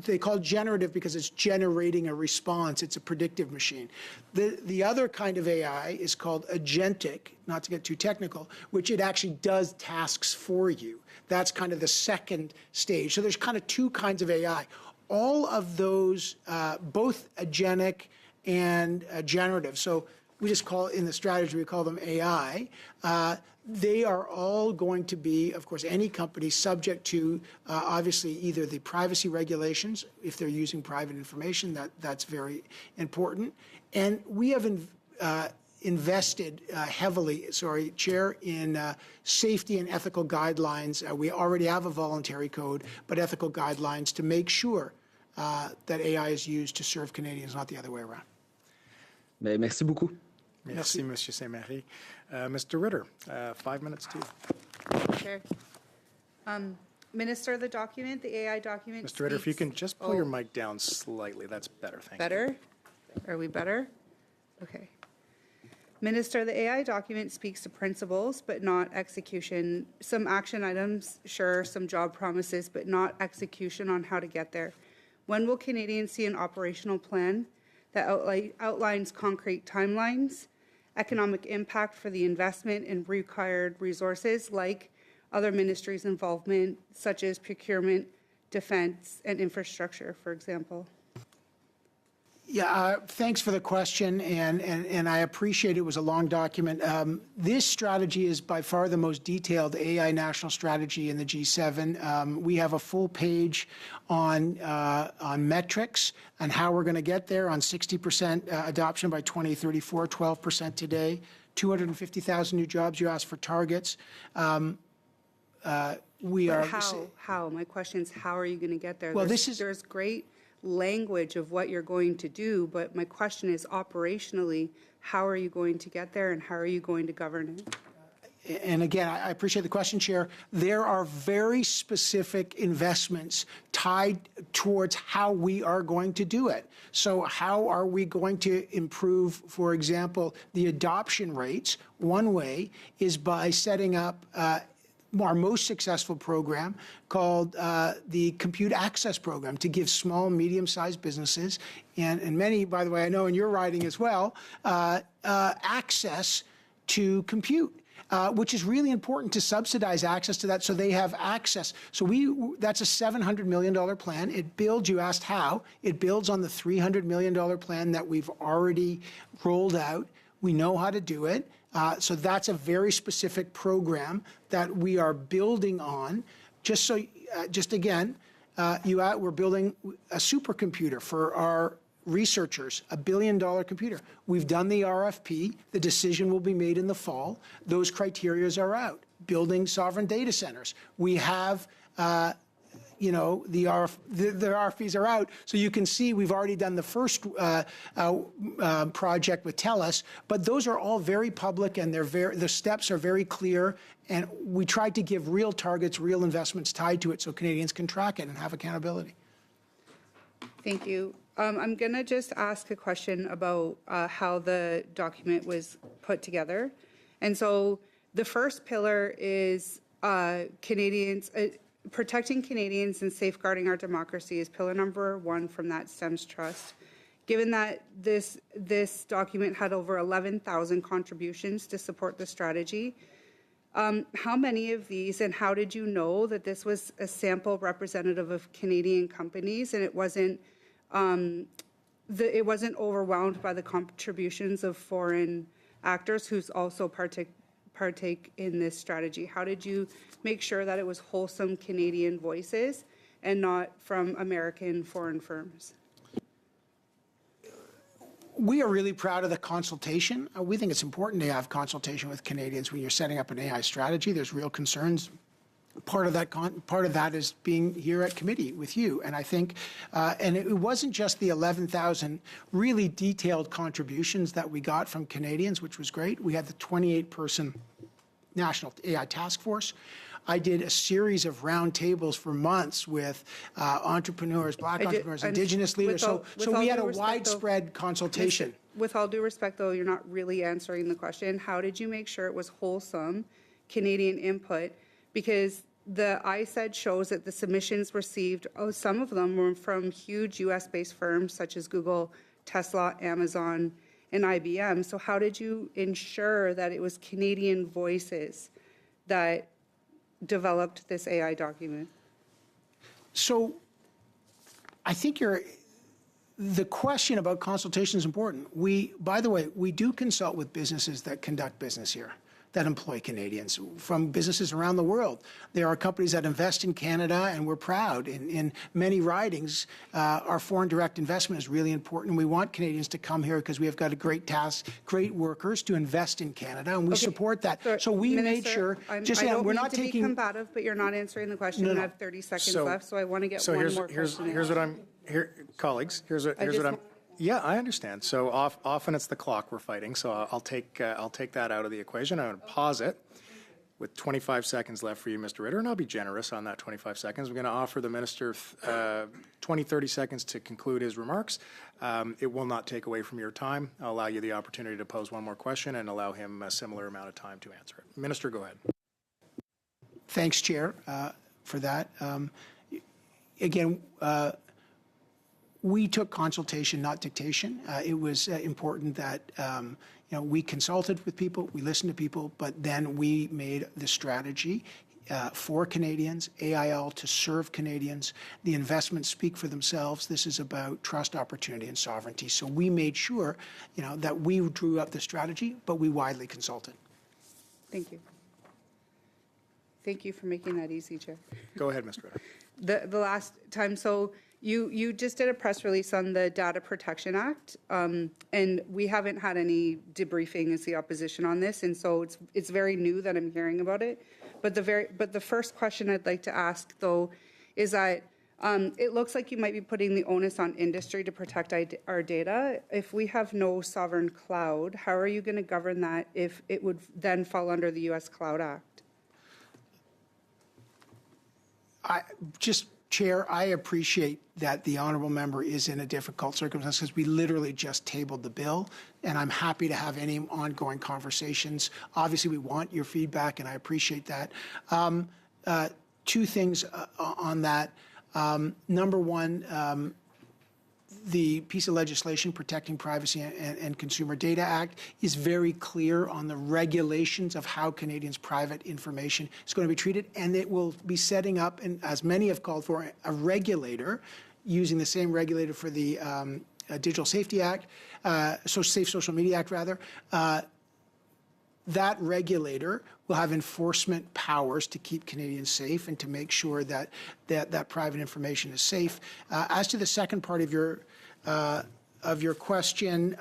They call it generative because it's generating a response. It's a predictive machine. The other kind of AI is called agentic, not to get too technical, which it actually does tasks for you. That's kind of the second stage. So there's kind of 2 kinds of AI. All of those, both agentic and generative. So we just call, in the strategy, we call them AI. they are all going to be, of course, any company subject to obviously either the privacy regulations, if they're using private information, that's very important. And we have invested heavily, Chair, in safety and ethical guidelines. We already have a voluntary code, but ethical guidelines to make sure that AI is used to serve Canadians, not the other way around. Merci beaucoup. Merci, Monsieur Saint-Marie. Mr. Ritter, 5 minutes too. Chair. Minister, the document, the AI document. Mr. Ritter, if you can just pull your mic down slightly, that's better. Thank you. Better? Are we better? Okay. Minister, the AI document speaks to principles, but not execution. Some action items, sure, some job promises, but not execution on how to get there. When will Canadians see an operational plan that outlines concrete timelines, economic impact for the investment and required resources, like other ministries' involvement, such as procurement, defense, and infrastructure, for example? Yeah, thanks for the question, and I appreciate it was a long document. This strategy is by far the most detailed AI national strategy in the G7. We have a full page on metrics and how we're going to get there, on 60% adoption by 2034, 12% today, 250,000 new jobs. You asked for targets. We are. How? My question is, how are you going to get there? Well, there's great language of what you're going to do, but my question is, operationally, how are you going to get there, and how are you going to govern it? And again, I appreciate the question, Chair. There are very specific investments tied towards how we are going to do it. So how are we going to improve, for example, the adoption rates? One way is by setting up our most successful program called the Compute Access Program to give small, medium-sized businesses, and many, by the way, I know in your riding as well, access to compute. Which is really important to subsidize access to that so they have access. So that's a $700 million plan. It builds, you asked how, it builds on the $300 million plan that we've already rolled out. We know how to do it. So that's a very specific program that we are building on. Just again, we're building a supercomputer for our researchers, $1 billion computer. We've done the RFP. The decision will be made in the fall. Those criteria are out. Building sovereign data centers. We have, the RFPs are out. So you can see we've already done the first project with TELUS, but those are all very public and the steps are very clear. And we tried to give real targets, real investments tied to it so Canadians can track it and have accountability. Thank you. I'm going to just ask a question about how the document was put together. And so the first pillar is protecting Canadians and safeguarding our democracy is pillar number 1 from that STEMS trust. Given that this document had over 11,000 contributions to support the strategy, how many of these, and how did you know that this was a sample representative of Canadian companies and it wasn't overwhelmed by the contributions of foreign actors who's also partake in this strategy? How did you make sure that it was wholesome Canadian voices and not from American foreign firms? We are really proud of the consultation. We think it's important to have consultation with Canadians when you're setting up an AI strategy. There's real concerns. Part of that is being here at committee with you, and I think, and it wasn't just the 11,000 really detailed contributions that we got from Canadians, which was great. We had the 28-person National AI Task Force. I did a series of roundtables for months with entrepreneurs, Black entrepreneurs, Indigenous leaders. So we had a widespread consultation. With all due respect, though, you're not really answering the question. How did you make sure it was wholesome Canadian input? Because the ISED shows that the submissions received, some of them were from huge US-based firms such as Google, Tesla, Amazon, and IBM. So how did you ensure that it was Canadian voices that developed this AI document? So I think the question about consultation is important. By the way, we do consult with businesses that conduct business here. that employ Canadians from businesses around the world. There are companies that invest in Canada, and we're proud. In many ridings, our foreign direct investment is really important. We want Canadians to come here because we have got a great task, great workers to invest in Canada, and we support that. So we made sure. I don't we're mean not to taking be combative, but you're not answering the question. And I have 30 seconds left, so I want to get one more question. Here's what I'm here, colleagues. Here's what I'm. Yeah, I understand. So often it's the clock we're fighting. So I'll take that out of the equation. I'm going to pause it with 25 seconds left for you, Mr. Ritter, and I'll be generous on that 25 seconds. We're going to offer the minister 20, 30 seconds to conclude his remarks. It will not take away from your time. I'll allow you the opportunity to pose one more question and allow him a similar amount of time to answer it. Minister, go ahead. Thanks, Chair, for that. Again, we took consultation, not dictation. It was important that we consulted with people, we listened to people, but then we made the strategy for Canadians, AIL to serve Canadians. The investments speak for themselves. This is about trust, opportunity, and sovereignty. So we made sure, that we drew up the strategy, but we widely consulted. Thank you. Thank you for making that easy, Chair. Go ahead, Mr. Ritter. The last time, so you just did a press release on the Data Protection Act, and we haven't had any debriefing as the opposition on this, and so it's very new that I'm hearing about it. But the first question I'd like to ask, though, is that it looks like you might be putting the onus on industry to protect our data. If we have no sovereign cloud, how are you going to govern that if it would then fall under the U.S. Cloud Act? Chair, I appreciate that the honourable member is in a difficult circumstance because we literally just tabled the bill, and I'm happy to have any ongoing conversations. Obviously, we want your feedback, and I appreciate that. Two things on that. Number one, the piece of legislation protecting privacy and Consumer Data Act is very clear on the regulations of how Canadians' private information is going to be treated, and it will be setting up, and as many have called for, a regulator using the same regulator for the Digital Safety Act, Safe Social Media Act, rather. That regulator will have enforcement powers to keep Canadians safe and to make sure that private information is safe. As to the second part of your question,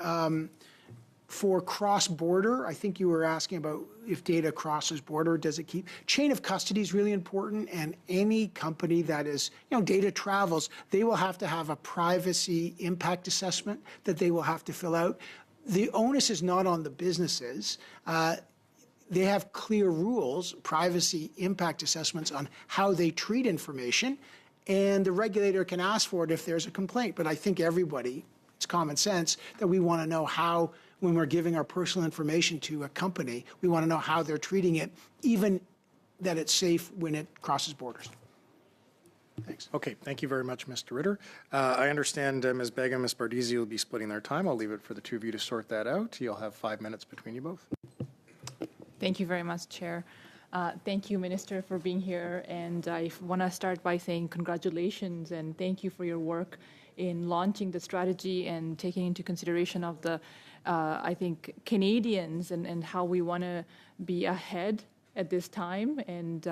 for cross-border, I think you were asking about if data crosses border, does it keep? Chain of custody is really important, and any company that is, data travels, they will have to have a privacy impact assessment that they will have to fill out. The onus is not on the businesses. They have clear rules, privacy impact assessments on how they treat information, and the regulator can ask for it if there's a complaint. But I think everybody, it's common sense that we want to know how, when we're giving our personal information to a company, we want to know how they're treating it, even that it's safe when it crosses borders. Thanks. Okay, thank you very much, Mr. Ritter. I understand Ms. Begum and Ms. Bardizzi will be splitting their time. I'll leave it for the two of you to sort that out. You'll have 5 minutes between you both. Thank you very much, Chair. Thank you, Minister, for being here. And I want to start by saying congratulations and thank you for your work in launching the strategy and taking into consideration of the, I think, Canadians and how we want to be ahead at this time. And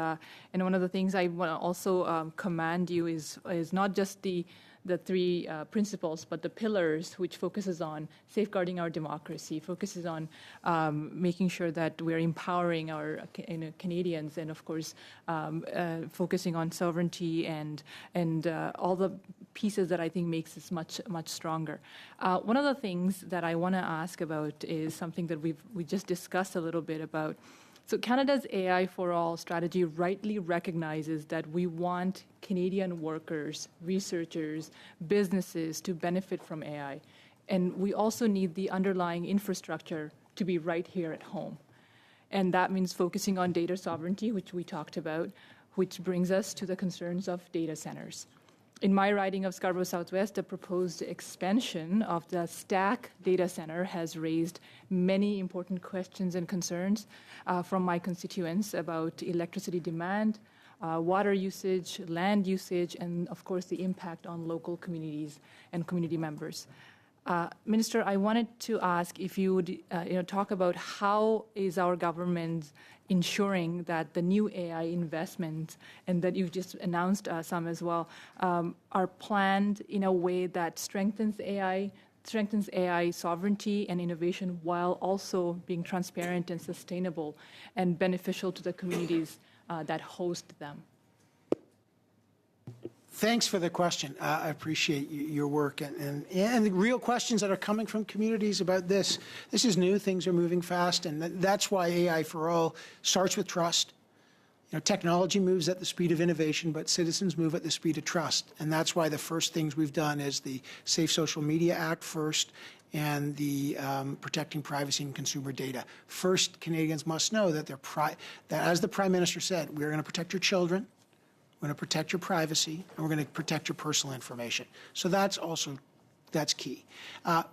one of the things I want to also commend you is not just the three principles, but the pillars, which focuses on safeguarding our democracy, focuses on making sure that we're empowering our Canadians, and of course focusing on sovereignty and all the pieces that I think makes us much stronger. One of the things that I want to ask about is something that we just discussed a little bit about. So Canada's AI for All strategy rightly recognizes that we want Canadian workers, researchers, businesses to benefit from AI. And we also need the underlying infrastructure to be right here at home. And that means focusing on data sovereignty, which we talked about, which brings us to the concerns of data centers. In my riding of Scarborough Southwest, the proposed expansion of the Stack data center has raised many important questions and concerns from my constituents about electricity demand, water usage, land usage, and of course the impact on local communities and community members. Minister, I wanted to ask if you would talk about how is our government ensuring that the new AI investments, and that you've just announced some as well, are planned in a way that strengthens AI sovereignty and innovation while also being transparent and sustainable and beneficial to the communities that host them. Thanks for the question. I appreciate your work and the real questions that are coming from communities about this. This is new. Things are moving fast, and that's why AI for All starts with trust. Technology moves at the speed of innovation, but citizens move at the speed of trust. And that's why the first things we've done is the Safe Social Media Act first and the Protecting Privacy and Consumer Data. First, Canadians must know that that, as the Prime Minister said, we're going to protect your children, we're going to protect your privacy, and we're going to protect your personal information. So that's key.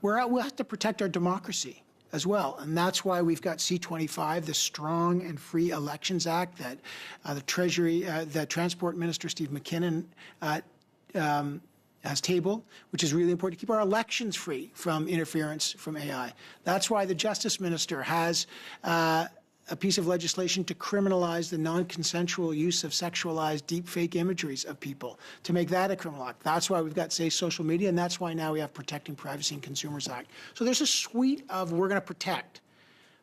We'll have to protect our democracy as well, and that's why we've got C-25, the Strong and Free Elections Act that the Transport Minister Steve McKinnon has tabled, which is really important to keep our elections free from interference from AI. That's why the Justice Minister has a piece of legislation to criminalize the non-consensual use of sexualized deepfake imageries of people, to make that a criminal act. That's why we've got Safe Social Media, and that's why now we have Protecting Privacy and Consumers Act. So there's a suite of we're going to protect.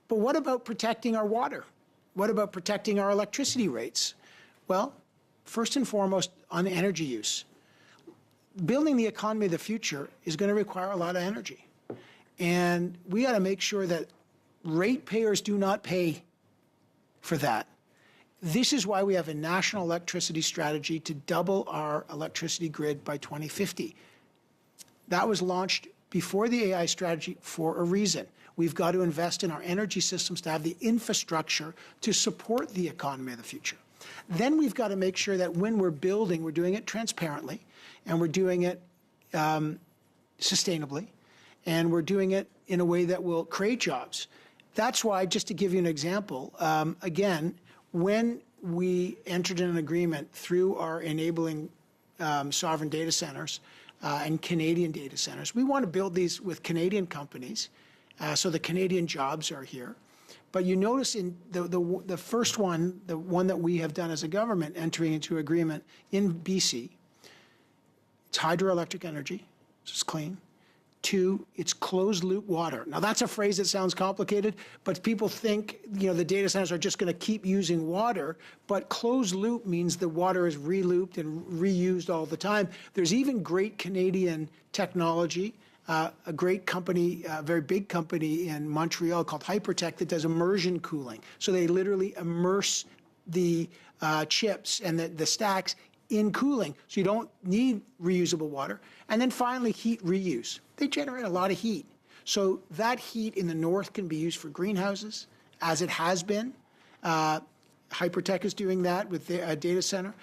But what about protecting our water? What about protecting our electricity rates? Well, first and foremost, on energy use. Building the economy of the future is going to require a lot of energy. And we got to make sure that ratepayers do not pay for that. This is why we have a national electricity strategy to double our electricity grid by 2050. That was launched before the AI strategy for a reason. We've got to invest in our energy systems to have the infrastructure to support the economy of the future. Then we've got to make sure that when we're building, we're doing it transparently, and we're doing it sustainably, and we're doing it in a way that will create jobs. That's why, just to give you an example, again, when we entered in an agreement through our enabling sovereign data centers and Canadian data centers, we want to build these with Canadian companies, so the Canadian jobs are here. But you notice in the first one, the one that we have done as a government, entering into agreement in BC, it's hydroelectric energy, so it's clean. 2, it's closed-loop water. Now, that's a phrase that sounds complicated, but people think, the data centers are just going to keep using water, but closed-loop means the water is re-looped and reused all the time. There's even great Canadian technology, a great company, a very big company in Montreal called Hypertech that does immersion cooling. So they literally immerse the chips and the stacks in cooling, so you don't need reusable water. And then finally, heat reuse. They generate a lot of heat. So that heat in the north can be used for greenhouses, as it has been. Hypertech is doing that with a data center.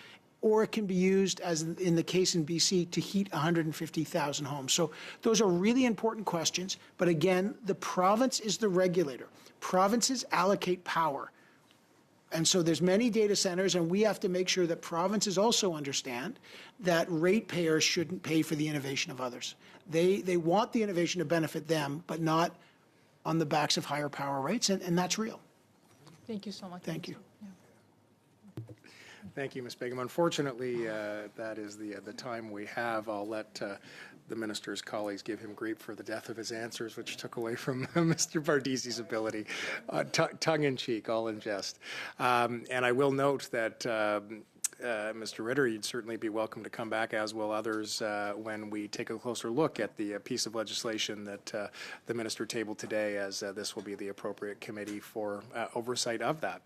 Or it can be used, as in the case in BC, to heat 150,000 homes. So those are really important questions. But again, the province is the regulator. Provinces allocate power. And so there's many data centers, and we have to make sure that provinces also understand that ratepayers shouldn't pay for the innovation of others. They want the innovation to benefit them, but not on the backs of higher power rates, and that's real. Thank you so much. Thank you. Yeah. Thank you, Ms. Begum. Unfortunately, that is the time we have. I'll let the minister's colleagues give him grief for the death of his answers, which took away from Mr. Bardisi's ability. Tongue in cheek, all in jest. And I will note that Mr. Ritter, you'd certainly be welcome to come back, as will others, when we take a closer look at the piece of legislation that the minister tabled today, as this will be the appropriate committee for oversight of that.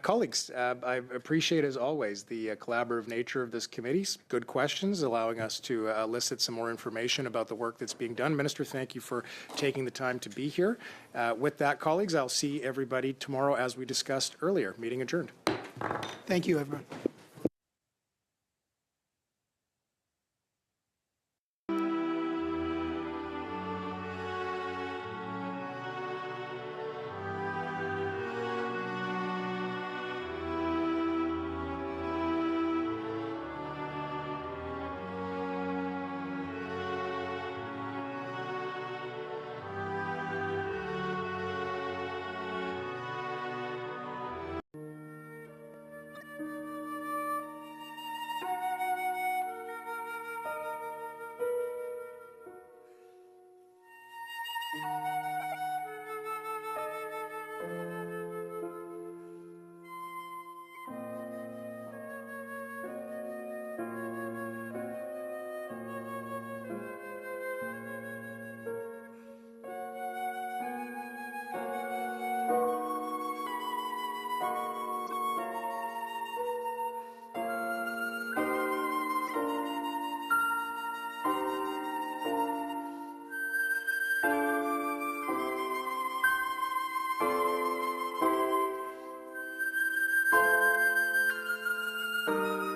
Colleagues, I appreciate, as always, the collaborative nature of this committee. Good questions, allowing us to elicit some more information about the work that's being done. Minister, thank you for taking the time to be here. With that, colleagues, I'll see everybody tomorrow, as we discussed earlier. Meeting adjourned. Thank you, everyone. you.